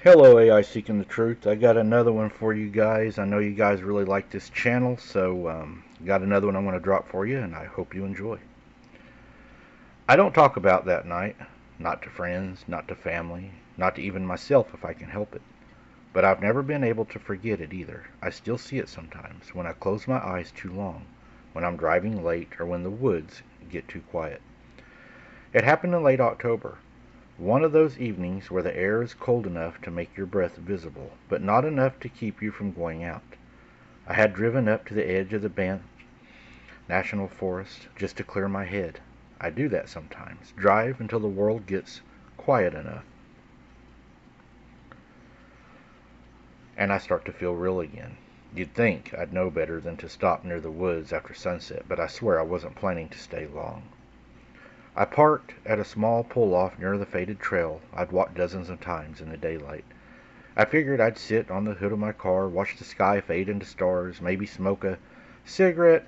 Hello, AI Seeking the Truth. I got another one for you guys. I know you guys really like this channel, so got another one I'm going to drop for you, and I hope you enjoy. I don't talk about that night, not to friends, not to family, not to even myself if I can help it. But I've never been able to forget it either. I still see it sometimes when I close my eyes too long, when I'm driving late, or when the woods get too quiet. It happened in late October. One of those evenings where the air is cold enough to make your breath visible, but not enough to keep you from going out. I had driven up to the edge of the Banff National Forest just to clear my head. I do that sometimes, drive until the world gets quiet enough, and I start to feel real again. You'd think I'd know better than to stop near the woods after sunset, but I swear I wasn't planning to stay long. I parked at a small pull-off near the faded trail I'd walked dozens of times in the daylight. I figured I'd sit on the hood of my car, watch the sky fade into stars, maybe smoke a cigarette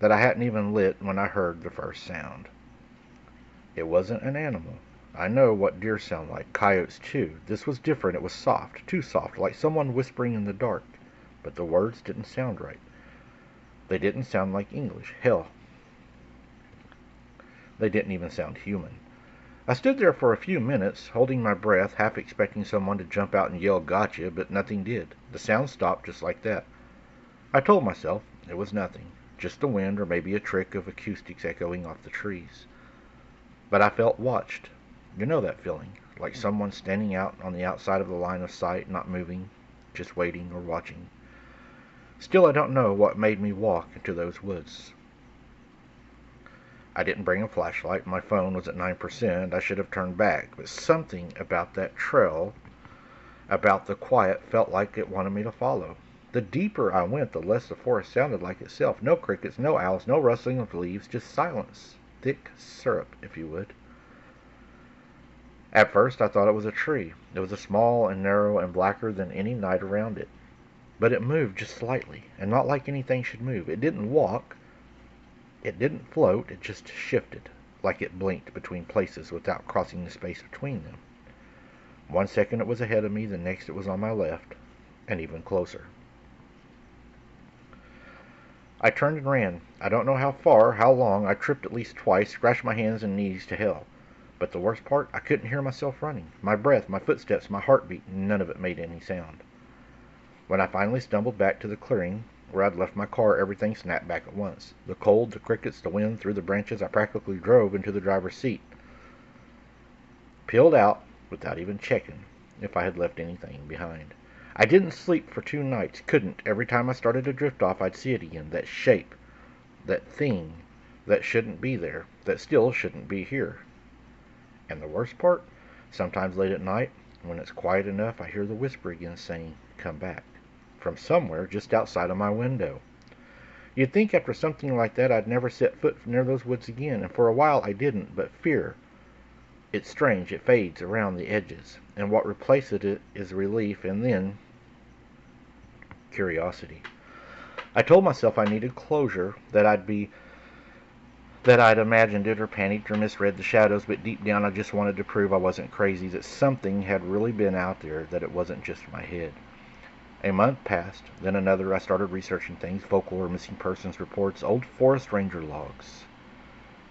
that I hadn't even lit when I heard the first sound. It wasn't an animal. I know what deer sound like, coyotes too. This was different. It was soft, too soft, like someone whispering in the dark. But the words didn't sound right. They didn't sound like English. Hell, they didn't even sound human. I stood there for a few minutes, holding my breath, half expecting someone to jump out and yell gotcha, but nothing did. The sound stopped just like that. I told myself it was nothing, just the wind or maybe a trick of acoustics echoing off the trees. But I felt watched. You know that feeling, like someone standing out on the outside of the line of sight, not moving, just waiting or watching. Still, I don't know what made me walk into those woods. I didn't bring a flashlight. My phone was at 9%. I should have turned back. But something about that trail, about the quiet, felt like it wanted me to follow. The deeper I went, the less the forest sounded like itself. No crickets, no owls, no rustling of leaves, just silence. Thick syrup, if you would. At first I thought it was a tree. It was small and narrow and blacker than any night around it. But it moved just slightly, and not like anything should move. It didn't walk. It didn't float, it just shifted, like it blinked between places without crossing the space between them. 1 second it was ahead of me, the next it was on my left, and even closer. I turned and ran. I don't know how far, how long. I tripped at least twice, scratched my hands and knees to hell. But the worst part, I couldn't hear myself running. My breath, my footsteps, my heartbeat, none of it made any sound. When I finally stumbled back to the clearing where I'd left my car, everything snapped back at once. The cold, the crickets, the wind through the branches. I practically drove into the driver's seat. Peeled out without even checking if I had left anything behind. I didn't sleep for 2 nights. Couldn't. Every time I started to drift off, I'd see it again. That shape. That thing that shouldn't be there. That still shouldn't be here. And the worst part? Sometimes late at night, when it's quiet enough, I hear the whisper again saying, "Come back," from somewhere just outside of my window. You'd think after something like that I'd never set foot near those woods again, and for a while I didn't, but fear, it's strange, it fades around the edges, and what replaces it is relief and then curiosity. I told myself I needed closure, that I'd imagined it or panicked or misread the shadows, but deep down I just wanted to prove I wasn't crazy, that something had really been out there, that it wasn't just my head. A month passed, then another. I started researching things, folklore, missing persons reports, old forest ranger logs.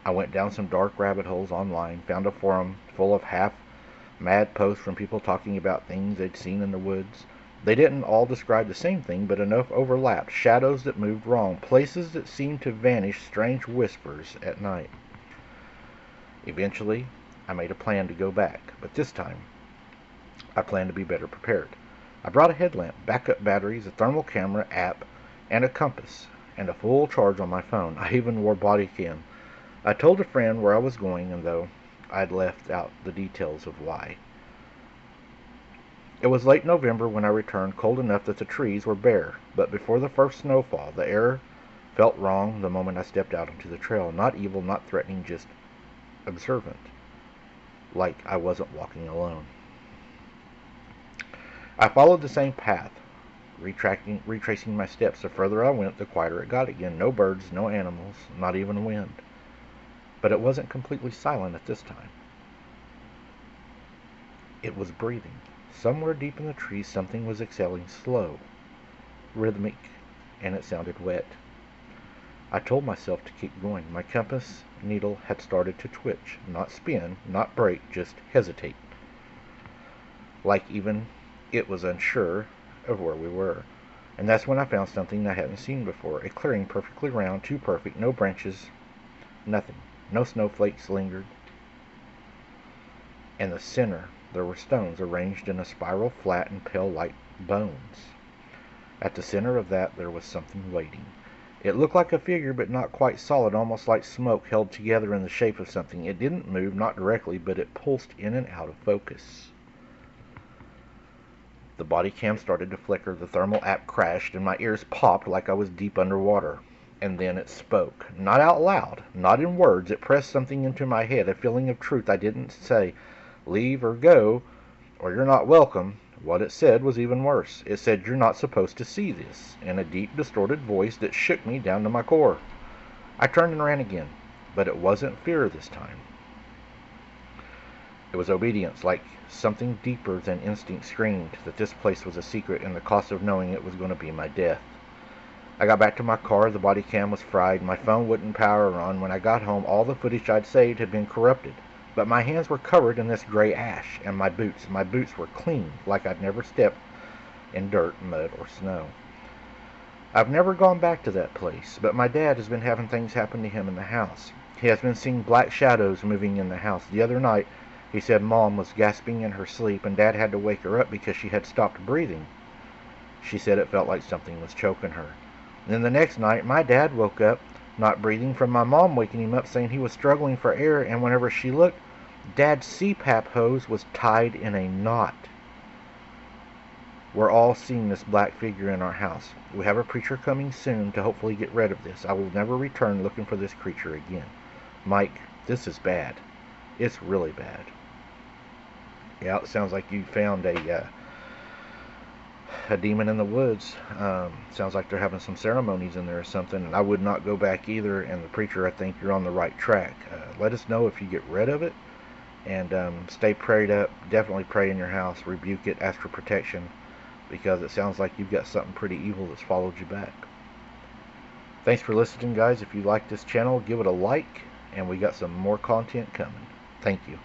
I went down some dark rabbit holes online, found a forum full of half-mad posts from people talking about things they'd seen in the woods. They didn't all describe the same thing, but enough overlapped. Shadows that moved wrong, places that seemed to vanish, strange whispers at night. Eventually, I made a plan to go back, but this time, I planned to be better prepared. I brought a headlamp, backup batteries, a thermal camera app, and a compass, and a full charge on my phone. I even wore body cam. I told a friend where I was going, and though I'd left out the details of why. It was late November when I returned, cold enough that the trees were bare, but before the first snowfall, the air felt wrong the moment I stepped out onto the trail. Not evil, not threatening, just observant, like I wasn't walking alone. I followed the same path, retracing my steps. The further I went, the quieter it got again. No birds, no animals, not even wind. But it wasn't completely silent at this time. It was breathing. Somewhere deep in the trees something was exhaling slow, rhythmic, and it sounded wet. I told myself to keep going. My compass needle had started to twitch, not spin, not break, just hesitate, like even it was unsure of where we were. And that's when I found something I hadn't seen before. A clearing perfectly round, too perfect, no branches, nothing. No snowflakes lingered. In the center, there were stones arranged in a spiral flat and pale like bones. At the center of that there was something waiting. It looked like a figure, but not quite solid, almost like smoke held together in the shape of something. It didn't move, not directly, but it pulsed in and out of focus. The body cam started to flicker, the thermal app crashed, and my ears popped like I was deep underwater. And then it spoke. Not out loud, not in words. It pressed something into my head, a feeling of truth. I didn't say, leave or go, or you're not welcome. What it said was even worse. It said, you're not supposed to see this, in a deep, distorted voice that shook me down to my core. I turned and ran again, but it wasn't fear this time. It was obedience, like something deeper than instinct screamed that this place was a secret and the cost of knowing it was going to be my death. I got back to my car. The body cam was fried. My phone wouldn't power on. When I got home, all the footage I'd saved had been corrupted. But my hands were covered in this gray ash, and my boots were clean, like I'd never stepped in dirt, mud, or snow. I've never gone back to that place, but my dad has been having things happen to him in the house. He has been seeing black shadows moving in the house. The other night, he said Mom was gasping in her sleep, and Dad had to wake her up because she had stopped breathing. She said it felt like something was choking her. And then the next night, my dad woke up, not breathing, from my mom waking him up saying he was struggling for air, and whenever she looked, Dad's CPAP hose was tied in a knot. We're all seeing this black figure in our house. We have a preacher coming soon to hopefully get rid of this. I will never return looking for this creature again. Mike, this is bad. It's really bad. Yeah, it sounds like you found a demon in the woods. Sounds like they're having some ceremonies in there or something, and I would not go back either. And the preacher, I think you're on the right track. Let us know if you get rid of it, and stay prayed up. Definitely pray in your house, rebuke it, ask for protection, because it sounds like you've got something pretty evil that's followed you back. Thanks for listening, guys. If you like this channel, give it a like, and we got some more content coming. Thank you.